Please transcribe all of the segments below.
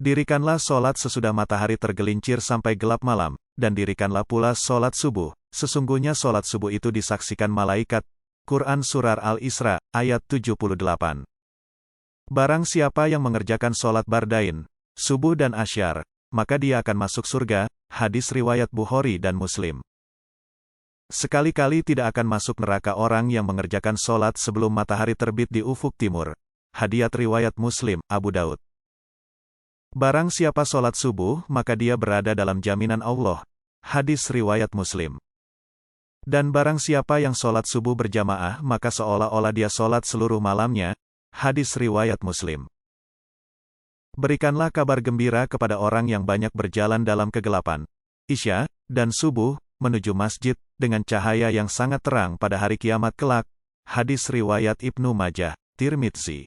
Dirikanlah solat sesudah matahari tergelincir sampai gelap malam, dan dirikanlah pula solat subuh. Sesungguhnya solat subuh itu disaksikan malaikat. Quran Surah Al-Isra, ayat 78. Barang siapa yang mengerjakan solat bardain, subuh dan asyar, maka dia akan masuk surga. Hadis riwayat Bukhari dan Muslim. Sekali-kali tidak akan masuk neraka orang yang mengerjakan solat sebelum matahari terbit di ufuk timur. Hadits riwayat Muslim, Abu Daud. Barang siapa solat subuh, maka dia berada dalam jaminan Allah. Hadis riwayat Muslim. Dan barang siapa yang solat subuh berjamaah, maka seolah-olah dia solat seluruh malamnya. Hadis riwayat Muslim. Berikanlah kabar gembira kepada orang yang banyak berjalan dalam kegelapan, Isya, dan subuh, menuju masjid, dengan cahaya yang sangat terang pada hari kiamat kelak. Hadis riwayat Ibnu Majah, Tirmidzi.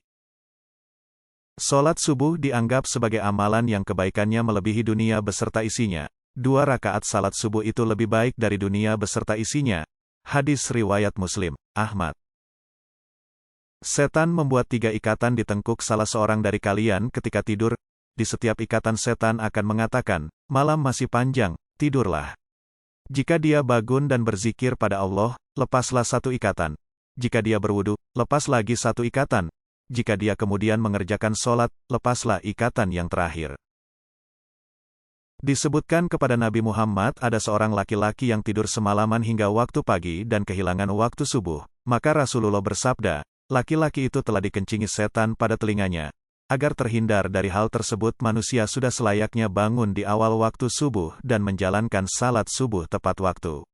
Solat subuh dianggap sebagai amalan yang kebaikannya melebihi dunia beserta isinya. 2 rakaat salat subuh itu lebih baik dari dunia beserta isinya. Hadis riwayat Muslim, Ahmad. Setan membuat 3 ikatan di tengkuk salah seorang dari kalian ketika tidur. Di setiap ikatan setan akan mengatakan, malam masih panjang, tidurlah. Jika dia bangun dan berzikir pada Allah, lepaslah 1 ikatan. Jika dia berwudu, lepas lagi 1 ikatan. Jika dia kemudian mengerjakan solat, lepaslah ikatan yang terakhir. Disebutkan kepada Nabi Muhammad ada seorang laki-laki yang tidur semalaman hingga waktu pagi dan kehilangan waktu subuh. Maka Rasulullah bersabda, laki-laki itu telah dikencingi setan pada telinganya. Agar terhindar dari hal tersebut, manusia sudah selayaknya bangun di awal waktu subuh dan menjalankan salat subuh tepat waktu.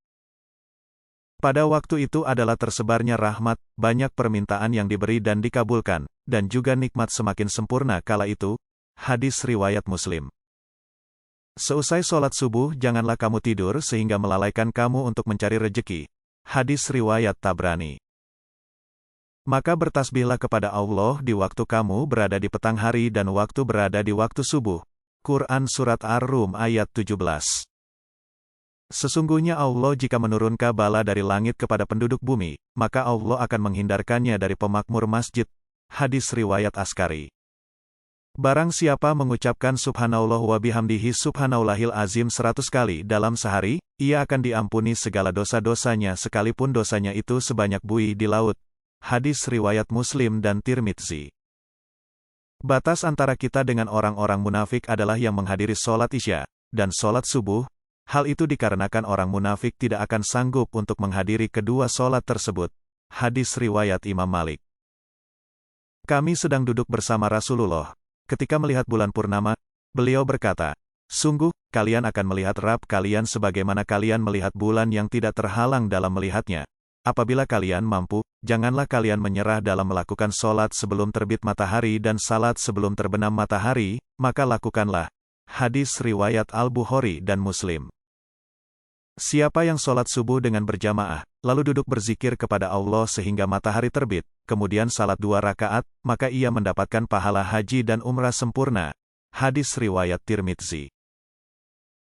Pada waktu itu adalah tersebarnya rahmat, banyak permintaan yang diberi dan dikabulkan, dan juga nikmat semakin sempurna kala itu. Hadis riwayat Muslim. Seusai solat subuh janganlah kamu tidur sehingga melalaikan kamu untuk mencari rejeki. Hadis riwayat Tabrani. Maka bertasbihlah kepada Allah di waktu kamu berada di petang hari dan waktu berada di waktu subuh. Quran Surat Ar-Rum ayat 17. Sesungguhnya Allah jika menurunkan bala dari langit kepada penduduk bumi, maka Allah akan menghindarkannya dari pemakmur masjid. Hadis riwayat Askari. Barang siapa mengucapkan subhanallah wa bihamdihi subhanallahil azim 100 kali dalam sehari, ia akan diampuni segala dosa-dosanya sekalipun dosanya itu sebanyak buih di laut. Hadis riwayat Muslim dan Tirmidzi. Batas antara kita dengan orang-orang munafik adalah yang menghadiri solat isya dan solat subuh. Hal itu dikarenakan orang munafik tidak akan sanggup untuk menghadiri kedua solat tersebut. Hadis riwayat Imam Malik. Kami sedang duduk bersama Rasulullah. Ketika melihat bulan purnama, beliau berkata, sungguh, kalian akan melihat Rabb kalian sebagaimana kalian melihat bulan yang tidak terhalang dalam melihatnya. Apabila kalian mampu, janganlah kalian menyerah dalam melakukan solat sebelum terbit matahari dan salat sebelum terbenam matahari, maka lakukanlah. Hadis riwayat Al-Bukhari dan Muslim. Siapa yang solat subuh dengan berjamaah, lalu duduk berzikir kepada Allah sehingga matahari terbit, kemudian salat 2 rakaat, maka ia mendapatkan pahala haji dan umrah sempurna. Hadis riwayat Tirmidzi.